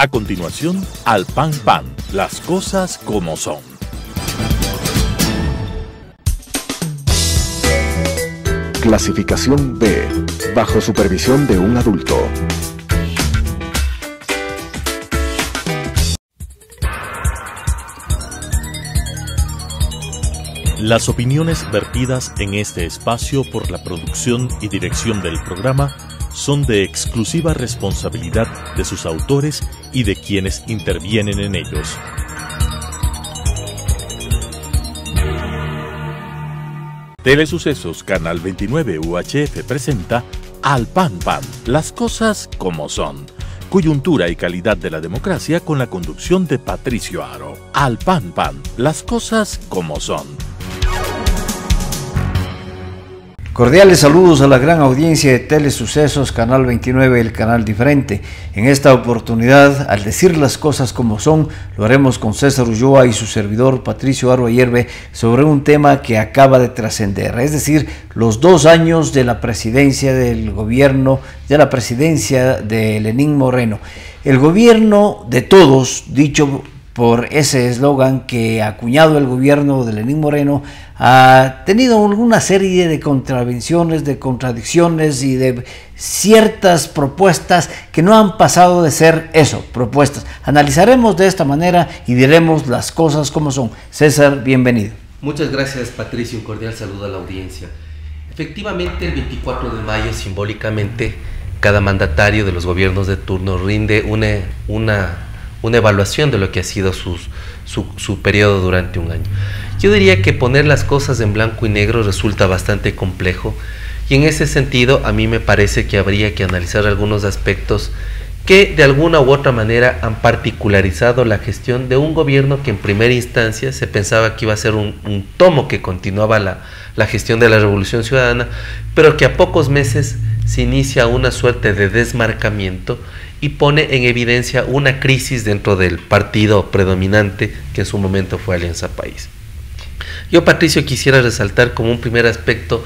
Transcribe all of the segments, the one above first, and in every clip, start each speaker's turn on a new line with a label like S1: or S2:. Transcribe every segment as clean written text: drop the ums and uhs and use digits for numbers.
S1: A continuación, Al Pan Pan, las cosas como son.
S2: Clasificación B, bajo supervisión de un adulto.
S1: Las opiniones vertidas en este espacio por la producción y dirección del programa son de exclusiva responsabilidad de sus autores y de quienes intervienen en ellos. Telesucesos Canal 29 UHF presenta Al Pan Pan, las cosas como son. Coyuntura y calidad de la democracia con la conducción de Patricio Aro. Al Pan Pan, las cosas como son.
S3: Cordiales saludos a la gran audiencia de Telesucesos Canal 29, el canal diferente. En esta oportunidad, al decir las cosas como son, lo haremos con César Ulloa y su servidor Patricio Aro Ayerbe sobre un tema que acaba de trascender, es decir, los 2 años de la presidencia del gobierno, de la presidencia de Lenín Moreno. El gobierno de todos, dicho por ese eslogan que ha acuñado el gobierno de Lenín Moreno, ha tenido una serie de contravenciones, de contradicciones y de ciertas propuestas que no han pasado de ser eso, propuestas. Analizaremos de esta manera y diremos las cosas como son. César, bienvenido.
S4: Muchas gracias, Patricio, un cordial saludo a la audiencia. Efectivamente, el 24 de mayo, simbólicamente, cada mandatario de los gobiernos de turno rinde una evaluación de lo que ha sido su periodo durante un año. Yo diría que poner las cosas en blanco y negro resulta bastante complejo, y en ese sentido a mí me parece que habría que analizar algunos aspectos que de alguna u otra manera han particularizado la gestión de un gobierno que en primera instancia se pensaba que iba a ser un tomo que continuaba la gestión de la Revolución Ciudadana, pero que a pocos meses se inicia una suerte de desmarcamiento y pone en evidencia una crisis dentro del partido predominante que en su momento fue Alianza País. Yo, Patricio, quisiera resaltar como un primer aspecto,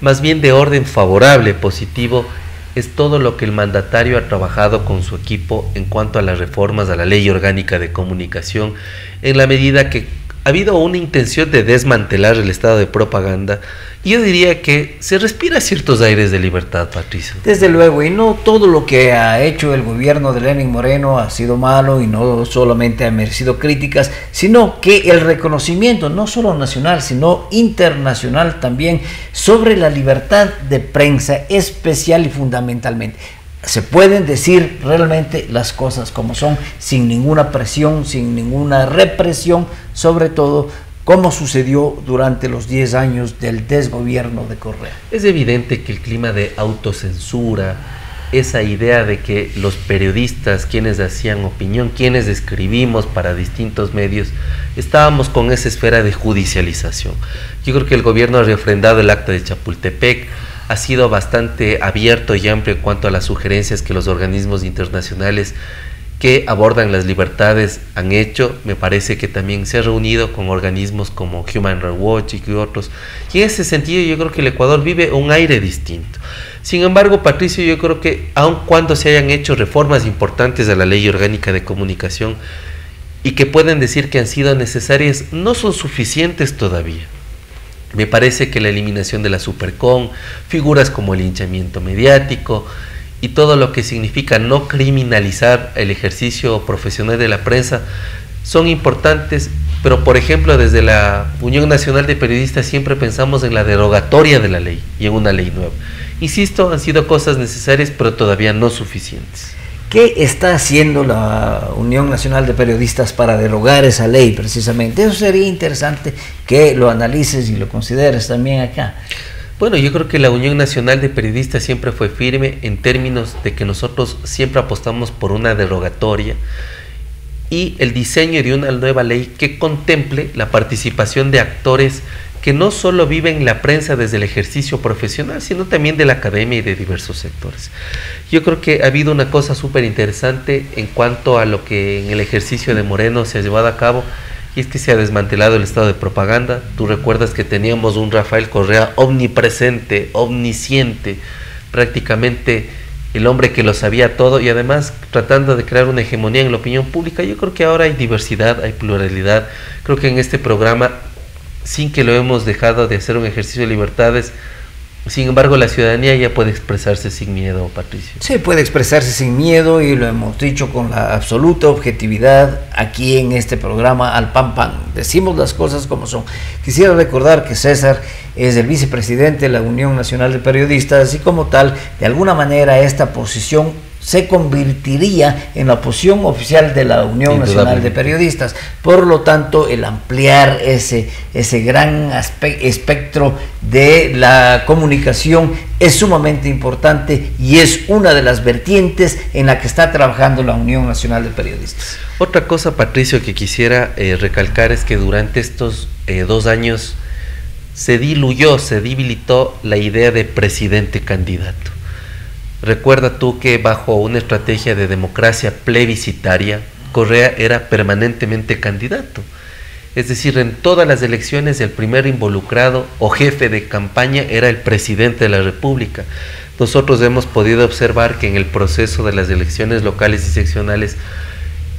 S4: más bien de orden favorable, positivo, es todo lo que el mandatario ha trabajado con su equipo en cuanto a las reformas a la Ley Orgánica de Comunicación, en la medida que ha habido una intención de desmantelar el estado de propaganda. Yo diría que se respira ciertos aires de libertad, Patricio.
S3: Desde luego, y no todo lo que ha hecho el gobierno de Lenín Moreno ha sido malo y no solamente ha merecido críticas, sino que el reconocimiento, no solo nacional, sino internacional también, sobre la libertad de prensa, especial y fundamentalmente. Se pueden decir realmente las cosas como son, sin ninguna presión, sin ninguna represión, sobre todo como sucedió durante los 10 años del desgobierno de Correa.
S4: Es evidente que el clima de autocensura, esa idea de que los periodistas, quienes hacían opinión, quienes escribimos para distintos medios, estábamos con esa esfera de judicialización. Yo creo que el gobierno ha refrendado el acta de Chapultepec, ha sido bastante abierto y amplio en cuanto a las sugerencias que los organismos internacionales que abordan las libertades han hecho. Me parece que también se ha reunido con organismos como Human Rights Watch y otros, y en ese sentido yo creo que el Ecuador vive un aire distinto. Sin embargo, Patricio, yo creo que aun cuando se hayan hecho reformas importantes a la Ley Orgánica de Comunicación y que pueden decir que han sido necesarias, no son suficientes todavía. Me parece que la eliminación de la Supercon, figuras como el linchamiento mediático y todo lo que significa no criminalizar el ejercicio profesional de la prensa son importantes, pero por ejemplo desde la Unión Nacional de Periodistas siempre pensamos en la derogatoria de la ley y en una ley nueva. Insisto, han sido cosas necesarias pero todavía no suficientes.
S3: ¿Qué está haciendo la Unión Nacional de Periodistas para derogar esa ley precisamente? Eso sería interesante que lo analices y lo consideres también acá.
S4: Bueno, yo creo que la Unión Nacional de Periodistas siempre fue firme en términos de que nosotros siempre apostamos por una derogatoria y el diseño de una nueva ley que contemple la participación de actores que no solo viven la prensa desde el ejercicio profesional, sino también de la academia y de diversos sectores. Yo creo que ha habido una cosa súper interesante en cuanto a lo que en el ejercicio de Moreno se ha llevado a cabo, y es que se ha desmantelado el estado de propaganda. Tú recuerdas que teníamos un Rafael Correa omnipresente, omnisciente, prácticamente el hombre que lo sabía todo, y además tratando de crear una hegemonía en la opinión pública. Yo creo que ahora hay diversidad, hay pluralidad. Creo que en este programa, sin que lo hemos dejado de hacer un ejercicio de libertades, sin embargo, la ciudadanía ya puede expresarse sin miedo, Patricio.
S3: Sí, puede expresarse sin miedo, y lo hemos dicho con la absoluta objetividad aquí en este programa Al Pan Pan. Decimos las cosas como son. Quisiera recordar que César es el vicepresidente de la Unión Nacional de Periodistas, y como tal, de alguna manera esta posición se convertiría en la posición oficial de la Unión Nacional de Periodistas. Por lo tanto, el ampliar ese gran espectro de la comunicación es sumamente importante, y es una de las vertientes en la que está trabajando la Unión Nacional de Periodistas.
S4: Otra cosa, Patricio, que quisiera recalcar es que durante estos 2 años se diluyó, se debilitó la idea de presidente candidato. Recuerda tú que bajo una estrategia de democracia plebiscitaria, Correa era permanentemente candidato. Es decir, en todas las elecciones el primer involucrado o jefe de campaña era el presidente de la República. Nosotros hemos podido observar que en el proceso de las elecciones locales y seccionales,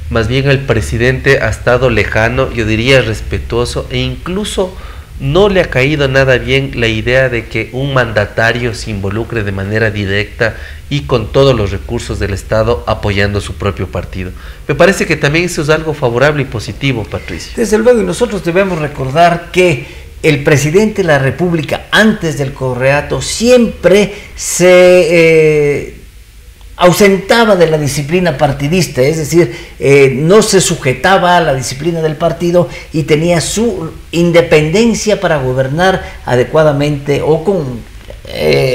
S4: más bien el presidente ha estado lejano, yo diría respetuoso, e incluso no le ha caído nada bien la idea de que un mandatario se involucre de manera directa y con todos los recursos del Estado apoyando su propio partido. Me parece que también eso es algo favorable y positivo, Patricio.
S3: Desde luego, y nosotros debemos recordar que el presidente de la República, antes del correato, siempre se ausentaba de la disciplina partidista, es decir, no se sujetaba a la disciplina del partido y tenía su independencia para gobernar adecuadamente o con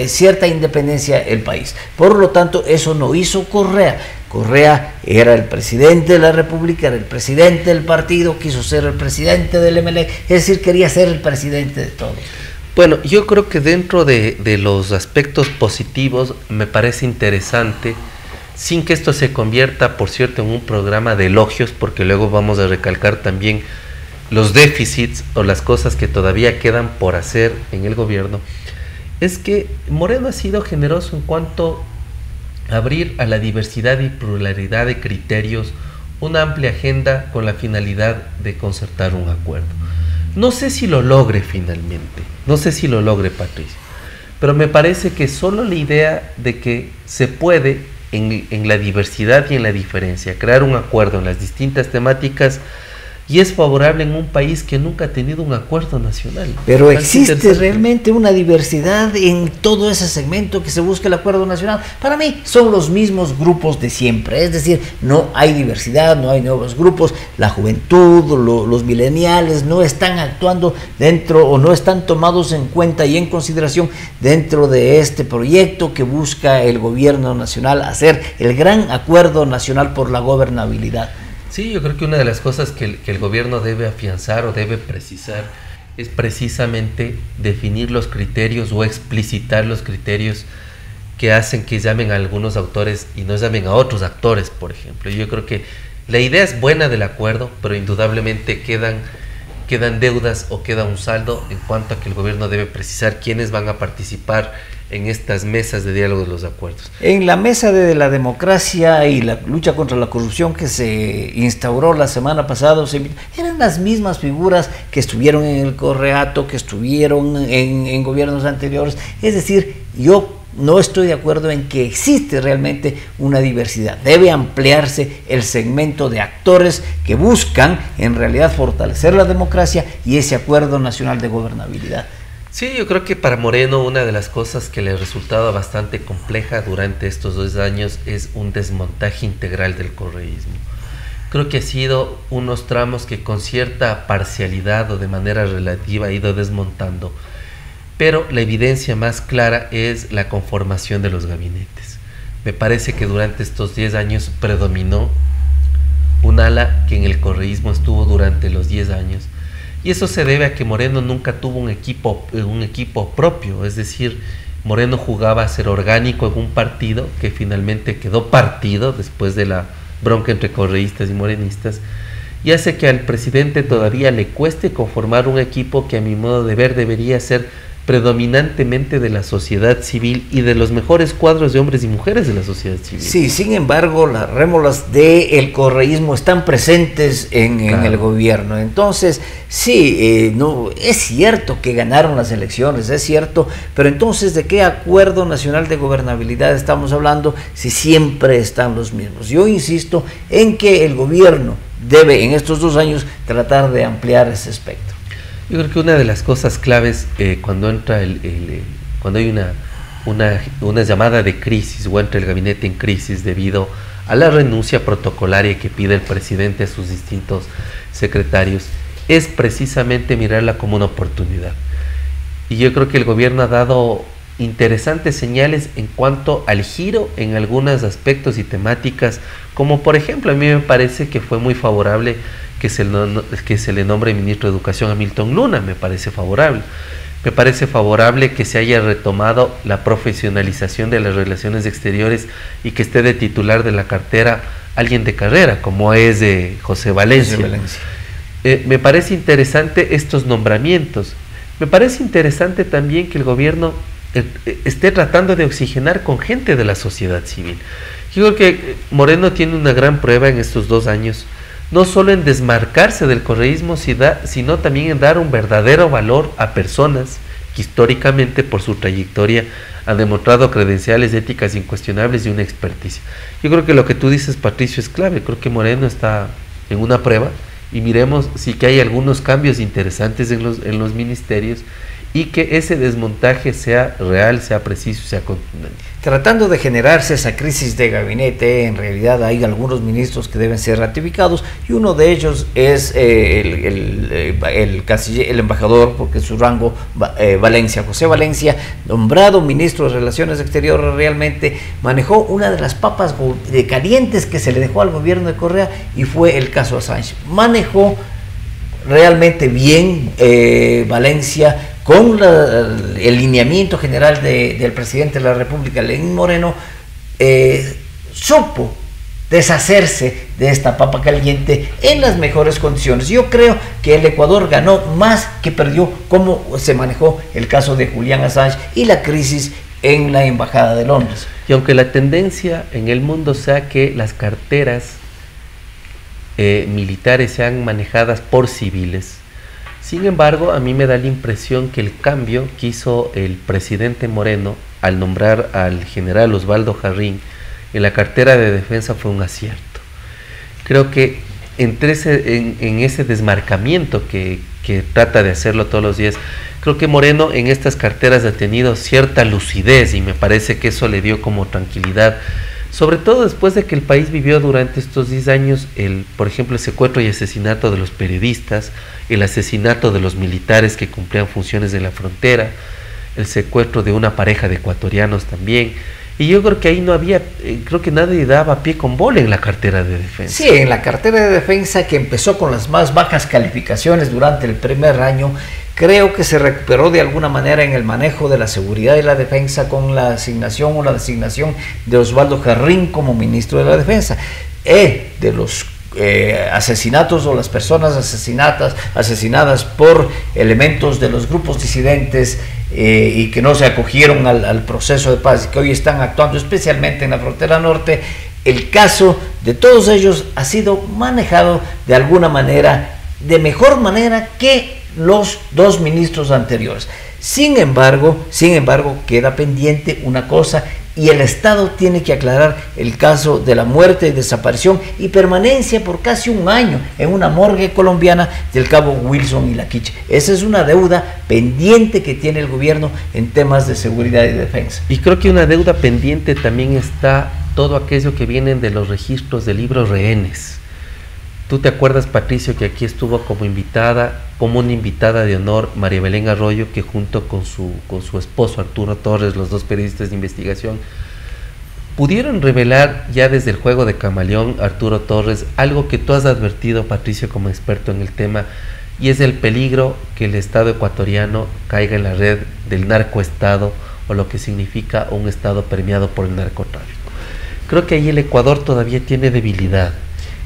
S3: cierta independencia el país. Por lo tanto, eso no hizo Correa. Correa era el presidente de la República, era el presidente del partido, quiso ser el presidente del MLE, es decir, quería ser el presidente de todos.
S4: Bueno, yo creo que dentro de los aspectos positivos me parece interesante, sin que esto se convierta, por cierto, en un programa de elogios, porque luego vamos a recalcar también los déficits o las cosas que todavía quedan por hacer en el gobierno, es que Moreno ha sido generoso en cuanto a abrir a la diversidad y pluralidad de criterios una amplia agenda con la finalidad de concertar un acuerdo. No sé si lo logre finalmente, no sé si lo logre, Patricio, pero me parece que solo la idea de que se puede en la diversidad y en la diferencia crear un acuerdo en las distintas temáticas, y es favorable en un país que nunca ha tenido un acuerdo nacional.
S3: Pero existe realmente una diversidad en todo ese segmento que se busca el acuerdo nacional. Para mí son los mismos grupos de siempre, es decir, no hay diversidad, no hay nuevos grupos, la juventud, los millennials no están actuando dentro o no están tomados en cuenta y en consideración dentro de este proyecto que busca el gobierno nacional, hacer el gran acuerdo nacional por la gobernabilidad.
S4: Sí, yo creo que una de las cosas que el gobierno debe afianzar o debe precisar es precisamente definir los criterios o explicitar los criterios que hacen que llamen a algunos autores y no llamen a otros actores, por ejemplo. Yo creo que la idea es buena del acuerdo, pero indudablemente quedan deudas o queda un saldo en cuanto a que el gobierno debe precisar quiénes van a participar en estas mesas de diálogo de los acuerdos.
S3: En la mesa de la democracia y la lucha contra la corrupción que se instauró la semana pasada, eran las mismas figuras que estuvieron en el correato, que estuvieron en gobiernos anteriores. Es decir, yo no estoy de acuerdo en que existe realmente una diversidad. Debe ampliarse el segmento de actores que buscan en realidad fortalecer la democracia y ese acuerdo nacional de gobernabilidad.
S4: Sí, yo creo que para Moreno una de las cosas que le ha resultado bastante compleja durante estos 2 años es un desmontaje integral del correísmo. Creo que ha sido unos tramos que con cierta parcialidad o de manera relativa ha ido desmontando, pero la evidencia más clara es la conformación de los gabinetes. Me parece que durante estos 10 años predominó un ala que en el correísmo estuvo durante los 10 años, y eso se debe a que Moreno nunca tuvo un equipo propio, es decir, Moreno jugaba a ser orgánico en un partido que finalmente quedó partido después de la bronca entre correístas y morenistas, y hace que al presidente todavía le cueste conformar un equipo que a mi modo de ver debería ser predominantemente de la sociedad civil y de los mejores cuadros de hombres y mujeres de la sociedad civil.
S3: Sí, sin embargo, las rémoras del correísmo están presentes en el gobierno. Entonces, sí, no, es cierto que ganaron las elecciones, es cierto, pero entonces, ¿de qué acuerdo nacional de gobernabilidad estamos hablando si siempre están los mismos? Yo insisto en que el gobierno debe en estos 2 años tratar de ampliar ese espectro.
S4: Yo creo que una de las cosas claves cuando entra cuando hay una llamada de crisis o entra el gabinete en crisis debido a la renuncia protocolaria que pide el presidente a sus distintos secretarios, es precisamente mirarla como una oportunidad. Y yo creo que el gobierno ha dado interesantes señales en cuanto al giro en algunos aspectos y temáticas, como por ejemplo a mí me parece que fue muy favorable que se le nombre ministro de Educación a Milton Luna. Me parece favorable que se haya retomado la profesionalización de las relaciones exteriores y que esté de titular de la cartera alguien de carrera, como es de José Valencia. Me parece interesante estos nombramientos. Me parece interesante también que el gobierno esté tratando de oxigenar con gente de la sociedad civil. Yo creo que Moreno tiene una gran prueba en estos 2 años, no solo en desmarcarse del correísmo, sino también en dar un verdadero valor a personas que históricamente por su trayectoria han demostrado credenciales éticas incuestionables y una experticia. Yo creo que lo que tú dices, Patricio, es clave. Creo que Moreno está en una prueba y miremos si que hay algunos cambios interesantes en los ministerios y que ese desmontaje sea real, sea preciso, sea contundente.
S3: Tratando de generarse esa crisis de gabinete, en realidad hay algunos ministros que deben ser ratificados y uno de ellos es el embajador, porque su rango Valencia, José Valencia, nombrado ministro de Relaciones Exteriores, realmente manejó una de las papas calientes que se le dejó al gobierno de Correa y fue el caso Assange. Manejó realmente bien Valencia con el lineamiento general del presidente de la República, Lenín Moreno, supo deshacerse de esta papa caliente en las mejores condiciones. Yo creo que el Ecuador ganó más que perdió, como se manejó el caso de Julian Assange y la crisis en la Embajada de Londres.
S4: Y aunque la tendencia en el mundo sea que las carteras militares sean manejadas por civiles, sin embargo, a mí me da la impresión que el cambio que hizo el presidente Moreno al nombrar al general Osvaldo Jarrín en la cartera de defensa fue un acierto. Creo que en ese desmarcamiento que trata de hacerlo todos los días, creo que Moreno en estas carteras ha tenido cierta lucidez y me parece que eso le dio como tranquilidad, sobre todo después de que el país vivió durante estos 10 años, por ejemplo, el secuestro y asesinato de los periodistas, el asesinato de los militares que cumplían funciones en la frontera, el secuestro de una pareja de ecuatorianos también. Y yo creo que ahí no había, creo que nadie daba pie con bola en la cartera de defensa.
S3: Sí, en la cartera de defensa, que empezó con las más bajas calificaciones durante el primer año, creo que se recuperó de alguna manera en el manejo de la seguridad y la defensa con la asignación o la designación de Osvaldo Jarrín como ministro de la Defensa. De los asesinatos o las personas asesinadas por elementos de los grupos disidentes y que no se acogieron al proceso de paz y que hoy están actuando especialmente en la frontera norte, el caso de todos ellos ha sido manejado de alguna manera, de mejor manera que los 2 ministros anteriores. Sin embargo, queda pendiente una cosa, y el Estado tiene que aclarar el caso de la muerte y desaparición y permanencia por casi 1 año en una morgue colombiana del cabo Wilson y La Quiche. Esa es una deuda pendiente que tiene el gobierno en temas de seguridad y defensa.
S4: Y creo que una deuda pendiente también está todo aquello que vienen de los registros de libros rehenes. ¿Tú te acuerdas, Patricio, que aquí estuvo como una invitada de honor María Belén Arroyo, que junto con su esposo Arturo Torres, los 2 periodistas de investigación, pudieron revelar ya desde el juego de camaleón, Arturo Torres, algo que tú has advertido, Patricio, como experto en el tema, y es el peligro que el Estado ecuatoriano caiga en la red del narcoestado, o lo que significa un Estado permeado por el narcotráfico. Creo que ahí el Ecuador todavía tiene debilidad.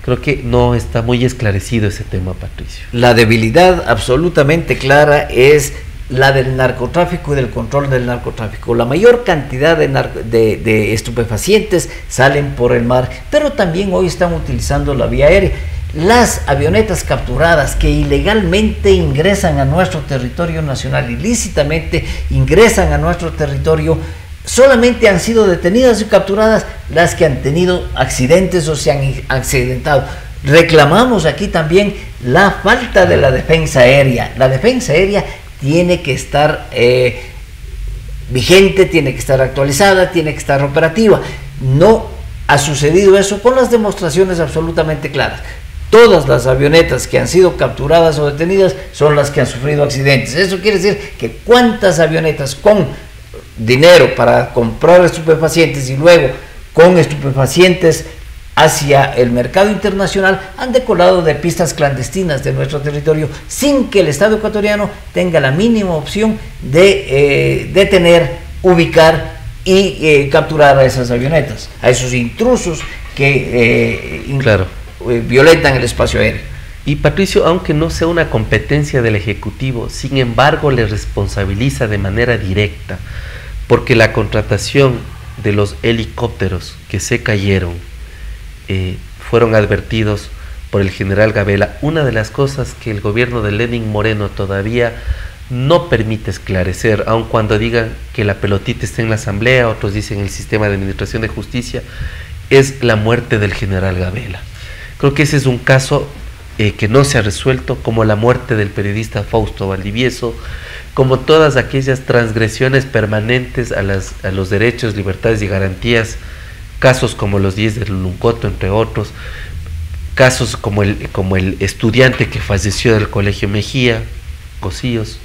S4: Creo que no está muy esclarecido ese tema, Patricio.
S3: La debilidad absolutamente clara es la del narcotráfico y del control del narcotráfico. La mayor cantidad de estupefacientes salen por el mar, pero también hoy están utilizando la vía aérea. Las avionetas capturadas que ilegalmente ingresan a nuestro territorio nacional, ilícitamente ingresan a nuestro territorio, solamente han sido detenidas y capturadas las que han tenido accidentes o se han accidentado. Reclamamos aquí también la falta de la defensa aérea. La defensa aérea tiene que estar vigente, tiene que estar actualizada, tiene que estar operativa. No ha sucedido eso con las demostraciones absolutamente claras. Todas las avionetas que han sido capturadas o detenidas son las que han sufrido accidentes. Eso quiere decir que cuántas avionetas con dinero para comprar estupefacientes y luego con estupefacientes hacia el mercado internacional han decolado de pistas clandestinas de nuestro territorio sin que el Estado ecuatoriano tenga la mínima opción de detener, ubicar y capturar a esas avionetas, a esos intrusos que violentan el espacio aéreo.
S4: Y Patricio, aunque no sea una competencia del Ejecutivo, sin embargo le responsabiliza de manera directa, porque la contratación de los helicópteros que se cayeron fueron advertidos por el general Gabela. Una de las cosas que el gobierno de Lenín Moreno todavía no permite esclarecer, aun cuando digan que la pelotita está en la asamblea, otros dicen en el sistema de administración de justicia, es la muerte del general Gabela. Creo que ese es un caso que no se ha resuelto, como la muerte del periodista Fausto Valdivieso, como todas aquellas transgresiones permanentes a los derechos, libertades y garantías, casos como los 10 del Luncoto, entre otros, casos como el estudiante que falleció del Colegio Mejía, Cosíos.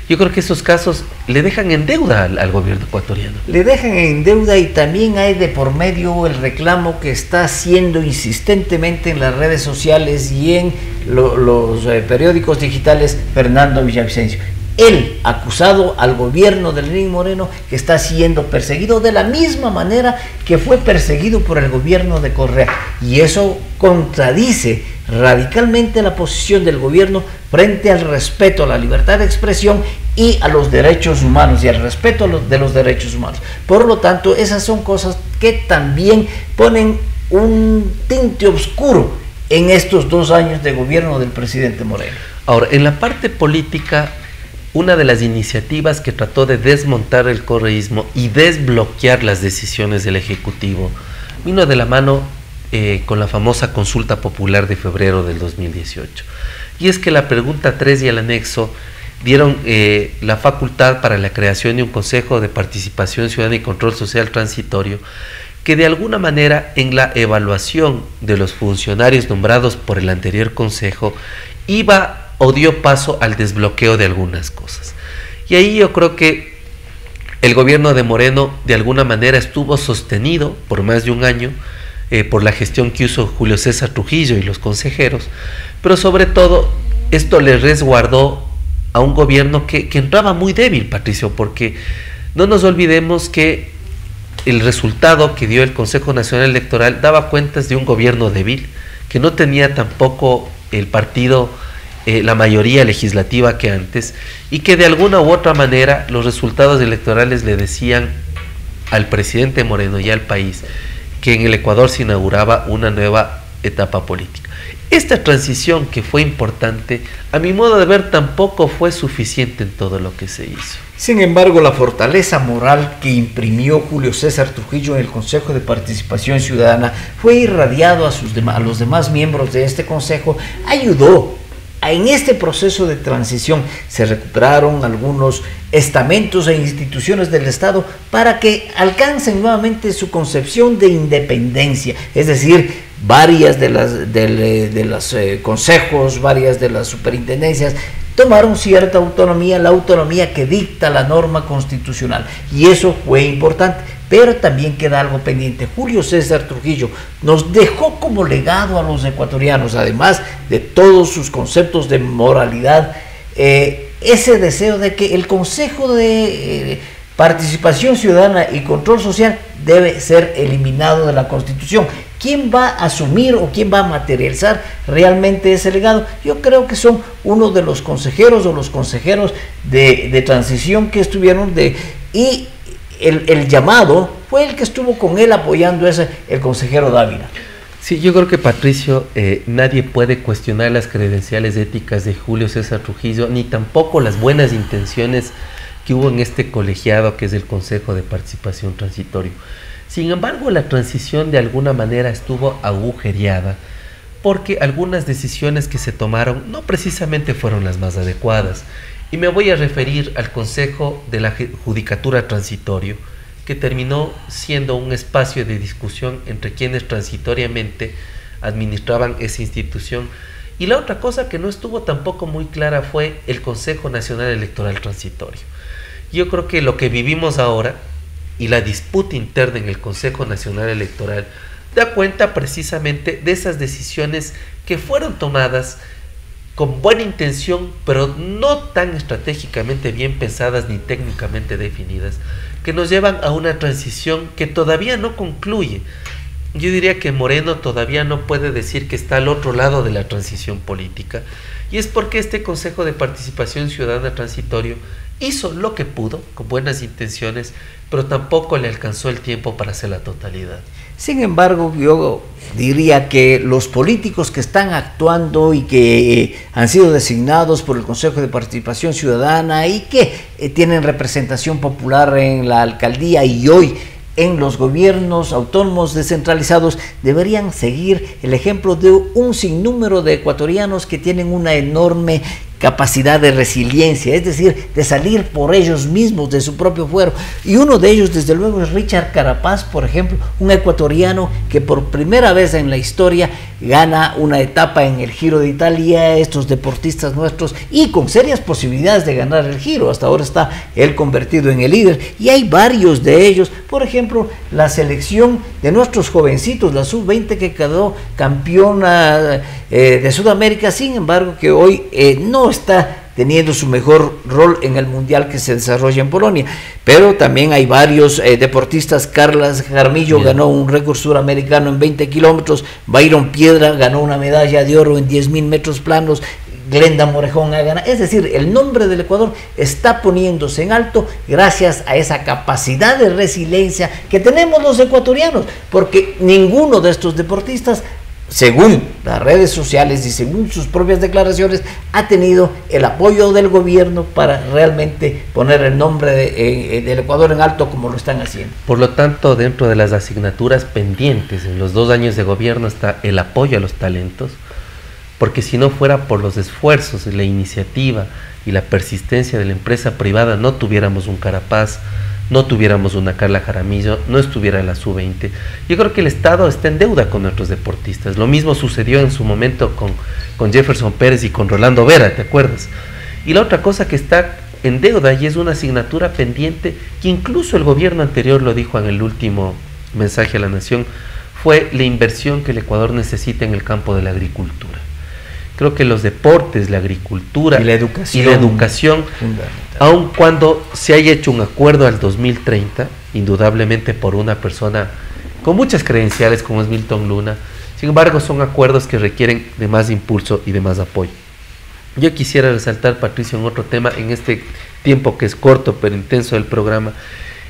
S4: Yo creo que esos casos le dejan en deuda al gobierno ecuatoriano.
S3: Le dejan en deuda, y también hay de por medio el reclamo que está haciendo insistentemente en las redes sociales y en los periódicos digitales Fernando Villavicencio. Él, acusado al gobierno de Lenín Moreno, que está siendo perseguido de la misma manera que fue perseguido por el gobierno de Correa, y eso contradice radicalmente la posición del gobierno frente al respeto a la libertad de expresión y a los derechos humanos y al respeto de los derechos humanos. Por lo tanto, esas son cosas que también ponen un tinte oscuro en estos 2 años de gobierno del presidente Moreno.
S4: Ahora, en la parte política, una de las iniciativas que trató de desmontar el correísmo y desbloquear las decisiones del Ejecutivo vino de la mano con la famosa consulta popular de febrero del 2018. Y es que la pregunta 3 y el anexo dieron la facultad para la creación de un Consejo de Participación Ciudadana y Control Social Transitorio, que de alguna manera en la evaluación de los funcionarios nombrados por el anterior Consejo iba o dio paso al desbloqueo de algunas cosas. Y ahí yo creo que el gobierno de Moreno de alguna manera estuvo sostenido por más de un año por la gestión que hizo Julio César Trujillo y los consejeros, pero sobre todo esto le resguardó a un gobierno que entraba muy débil, Patricio, porque no nos olvidemos que el resultado que dio el Consejo Nacional Electoral daba cuentas de un gobierno débil, que no tenía tampoco el partido la mayoría legislativa que antes, y que de alguna u otra manera los resultados electorales le decían al presidente Moreno y al país que en el Ecuador se inauguraba una nueva etapa política. Esta transición, que fue importante, a mi modo de ver tampoco fue suficiente en todo lo que se hizo.
S3: Sin embargo, la fortaleza moral que imprimió Julio César Trujillo en el Consejo de Participación Ciudadana fue irradiado a los demás miembros de este consejo, ayudó. En este proceso de transición se recuperaron algunos estamentos e instituciones del Estado para que alcancen nuevamente su concepción de independencia, es decir, varias de los consejos, varias de las superintendencias tomaron cierta autonomía, la autonomía que dicta la norma constitucional, y eso fue importante. Pero también queda algo pendiente. Julio César Trujillo nos dejó como legado a los ecuatorianos, además de todos sus conceptos de moralidad, ese deseo de que el Consejo de Participación Ciudadana y Control Social debe ser eliminado de la Constitución. ¿quién va a asumir o quién va a materializar realmente ese legado? Yo creo que son uno de los consejeros o los consejeros de transición que estuvieron y el llamado fue el que estuvo con él apoyando el consejero Dávila.
S4: Sí, yo creo que Patricio, nadie puede cuestionar las credenciales éticas de Julio César Trujillo, ni tampoco las buenas intenciones que hubo en este colegiado que es el Consejo de Participación Transitorio. Sin embargo, la transición de alguna manera estuvo agujereada porque algunas decisiones que se tomaron no precisamente fueron las más adecuadas. Y me voy a referir al Consejo de la Judicatura Transitorio, que terminó siendo un espacio de discusión entre quienes transitoriamente administraban esa institución. Y la otra cosa que no estuvo tampoco muy clara fue el Consejo Nacional Electoral Transitorio. Yo creo que lo que vivimos ahora y la disputa interna en el Consejo Nacional Electoral da cuenta precisamente de esas decisiones que fueron tomadas con buena intención, pero no tan estratégicamente bien pensadas ni técnicamente definidas, que nos llevan a una transición que todavía no concluye. Yo diría que Moreno todavía no puede decir que está al otro lado de la transición política, y es porque este Consejo de Participación Ciudadana Transitorio hizo lo que pudo, con buenas intenciones, pero tampoco le alcanzó el tiempo para hacer la totalidad.
S3: Sin embargo, yo diría que los políticos que están actuando y que han sido designados por el Consejo de Participación Ciudadana y que tienen representación popular en la alcaldía y hoy en los gobiernos autónomos descentralizados, deberían seguir el ejemplo de un sinnúmero de ecuatorianos que tienen una enorme capacidad de resiliencia, es decir, de salir por ellos mismos de su propio fuero. Y uno de ellos, desde luego, es Richard Carapaz, por ejemplo, un ecuatoriano que por primera vez en la historia gana una etapa en el Giro de Italia, estos deportistas nuestros, y con serias posibilidades de ganar el Giro. Hasta ahora está él convertido en el líder, y hay varios de ellos, por ejemplo, la selección de nuestros jovencitos, la sub-20 que quedó campeona de Sudamérica, sin embargo, que hoy no está teniendo su mejor rol en el mundial que se desarrolla en Polonia. Pero también hay varios deportistas. Carlos Jaramillo ganó un récord suramericano en 20 kilómetros, Byron Piedra ganó una medalla de oro en 10.000 metros planos, Glenda Morejón ha ganado. Es decir, el nombre del Ecuador está poniéndose en alto gracias a esa capacidad de resiliencia que tenemos los ecuatorianos, porque ninguno de estos deportistas, según las redes sociales y según sus propias declaraciones, ha tenido el apoyo del gobierno para realmente poner el nombre del Ecuador en alto como lo están haciendo.
S4: Por lo tanto, dentro de las asignaturas pendientes en los 2 años de gobierno está el apoyo a los talentos, porque si no fuera por los esfuerzos, la iniciativa y la persistencia de la empresa privada, no tuviéramos un Carapaz, no tuviéramos una Carla Jaramillo, no estuviera la sub-20. Yo creo que el Estado está en deuda con nuestros deportistas. Lo mismo sucedió en su momento con Jefferson Pérez y con Rolando Vera, ¿te acuerdas? Y la otra cosa que está en deuda y es una asignatura pendiente, que incluso el gobierno anterior lo dijo en el último mensaje a la nación, fue la inversión que el Ecuador necesita en el campo de la agricultura. Creo que los deportes, la agricultura y la educación, aun cuando se haya hecho un acuerdo al 2030, indudablemente por una persona con muchas credenciales como es Milton Luna, sin embargo son acuerdos que requieren de más impulso y de más apoyo. Yo quisiera resaltar, Patricio, en otro tema, en este tiempo que es corto pero intenso del programa,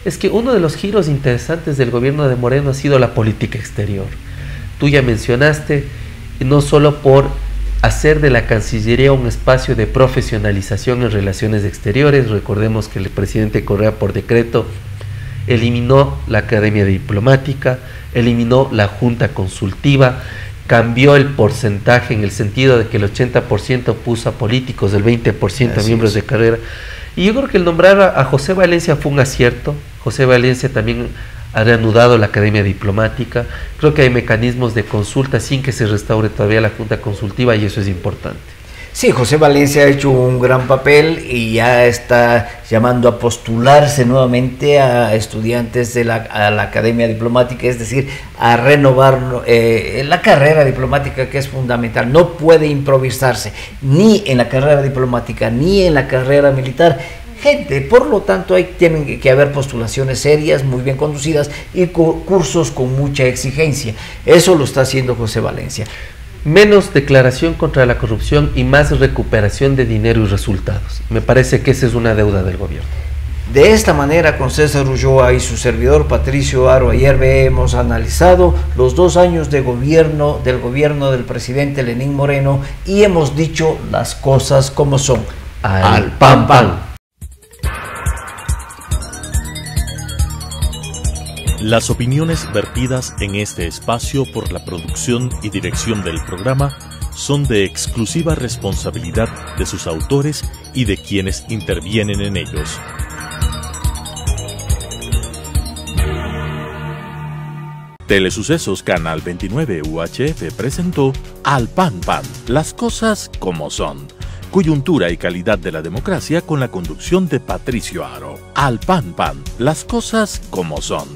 S4: es que uno de los giros interesantes del gobierno de Moreno ha sido la política exterior. Tú ya mencionaste, no solo por hacer de la Cancillería un espacio de profesionalización en relaciones exteriores. Recordemos que el presidente Correa por decreto eliminó la Academia Diplomática, eliminó la Junta Consultiva, cambió el porcentaje en el sentido de que el 80% puso a políticos, el 20% a miembros de carrera. Y yo creo que el nombrar a José Valencia fue un acierto. José Valencia también ha reanudado la Academia Diplomática. Creo que hay mecanismos de consulta sin que se restaure todavía la Junta Consultiva y eso es importante.
S3: Sí, José Valencia ha hecho un gran papel y ya está llamando a postularse nuevamente a estudiantes de a la Academia Diplomática, es decir, a renovar la carrera diplomática, que es fundamental. No puede improvisarse ni en la carrera diplomática ni en la carrera militar. gente. Por lo tanto, tienen que haber postulaciones serias, muy bien conducidas y cursos con mucha exigencia. Eso lo está haciendo José Valencia.
S4: Menos declaración contra la corrupción y más recuperación de dinero y resultados. Me parece que esa es una deuda del gobierno.
S3: De esta manera, con César Ulloa y su servidor Patricio Aro, ayer hemos analizado los 2 años del gobierno del presidente Lenín Moreno y hemos dicho las cosas como son. Al pan pan.
S1: Las opiniones vertidas en este espacio por la producción y dirección del programa son de exclusiva responsabilidad de sus autores y de quienes intervienen en ellos. Telesucesos Canal 29 UHF presentó Al Pan Pan, las cosas como son. Coyuntura y calidad de la democracia con la conducción de Patricio Aro. Al Pan Pan, las cosas como son.